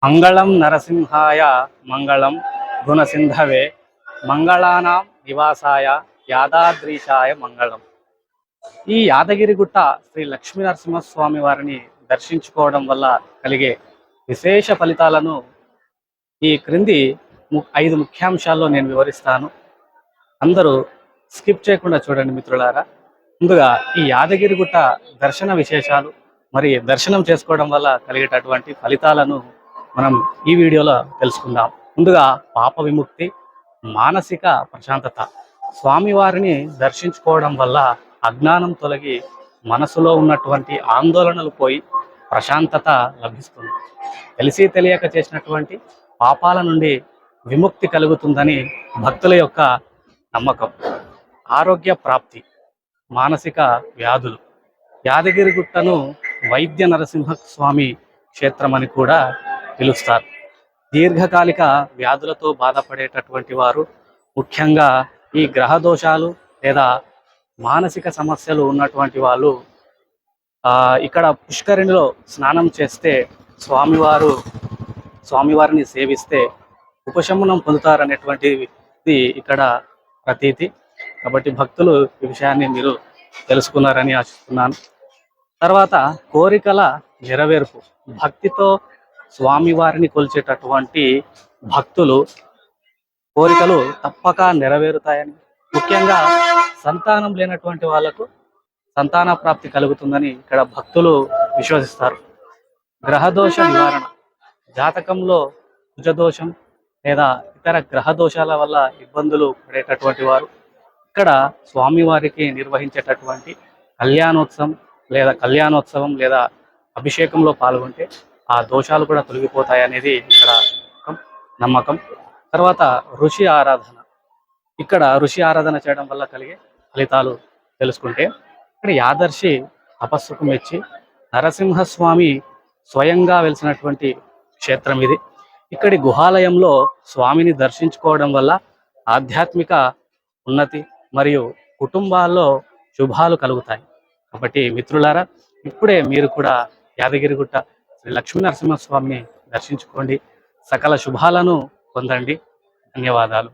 మంగళం నరసింహాయ మంగళం గుణసింధవే మంగళానాం నివాసాయ యాదాద్రీశాయ మంగళం. ఈ యాదగిరిగుట్ట శ్రీ లక్ష్మీ నరసింహస్వామి వారిని దర్శించుకోవడం వల్ల కలిగే విశేష ఫలితాలను ఈ క్రింది 5 ముఖ్యాంశాల్లో నేను వివరిస్తాను. అందరూ స్కిప్ చేయకుండా చూడండి మిత్రులారా. ముందుగా ఈ యాదగిరిగుట్ట దర్శన విశేషాలు, మరి దర్శనం చేసుకోవడం వల్ల కలిగేటటువంటి ఫలితాలను మనం ఈ వీడియోలో తెలుసుకుందాం. ముందుగా పాప విముక్తి, మానసిక ప్రశాంతత. స్వామివారిని దర్శించుకోవడం వల్ల అజ్ఞానం తొలగి మనసులో ఉన్నటువంటి ఆందోళనలు పోయి ప్రశాంతత లభిస్తుంది. తెలిసి తెలియక చేసినటువంటి పాపాల నుండి విముక్తి కలుగుతుందని భక్తుల యొక్క నమ్మకం. ఆరోగ్య ప్రాప్తి, మానసిక వ్యాధులు. యాదగిరిగుట్టను వైద్య నరసింహస్వామి క్షేత్రమని కూడా పిలుస్తారు. దీర్ఘకాలిక వ్యాధులతో బాధపడేటటువంటి వారు, ముఖ్యంగా ఈ గ్రహ దోషాలు లేదా మానసిక సమస్యలు ఉన్నటువంటి వాళ్ళు ఇక్కడ పుష్కరిణిలో స్నానం చేస్తే స్వామివారిని సేవిస్తే ఉపశమనం పొందుతారనేటువంటిది ఇక్కడ ప్రతీతి. కాబట్టి భక్తులు ఈ విషయాన్ని మీరు తెలుసుకున్నారని ఆశిస్తున్నాను. తర్వాత కోరికల నెరవేర్పు. భక్తితో స్వామివారిని కొలిచేటటువంటి భక్తులు కోరికలు తప్పక నెరవేరుతాయని, ముఖ్యంగా సంతానం లేనటువంటి వాళ్లకు సంతాన ప్రాప్తి కలుగుతుందని ఇక్కడ భక్తులు విశ్వసిస్తారు. గ్రహదోష నివారణ. జాతకంలో కుజదోషం లేదా ఇతర గ్రహ దోషాల వల్ల ఇబ్బందులు పడేటటువంటి వారు ఇక్కడ స్వామివారికి నిర్వహించేటటువంటి కళ్యాణోత్సవం లేదా అభిషేకంలో పాల్గొంటే ఆ దోషాలు కూడా తొలగిపోతాయనేది ఇక్కడ నమ్మకం. తర్వాత ఋషి ఆరాధన. ఇక్కడ ఋషి ఆరాధన చేయడం వల్ల కలిగే ఫలితాలు తెలుసుకుంటే, ఇక్కడ యాదర్శి తపస్సుకు మెచ్చి నరసింహస్వామి స్వయంగా వెలిసినటువంటి క్షేత్రం ఇది. ఇక్కడి గుహాలయంలో స్వామిని దర్శించుకోవడం వల్ల ఆధ్యాత్మిక ఉన్నతి మరియు కుటుంబాల్లో శుభాలు కలుగుతాయి. కాబట్టి మిత్రులారా, ఇప్పుడే మీరు కూడా యాదగిరిగుట్ట శ్రీ లక్ష్మీ నరసింహస్వామిని దర్శించుకోండి. సకల శుభాలను పొందండి. ధన్యవాదాలు.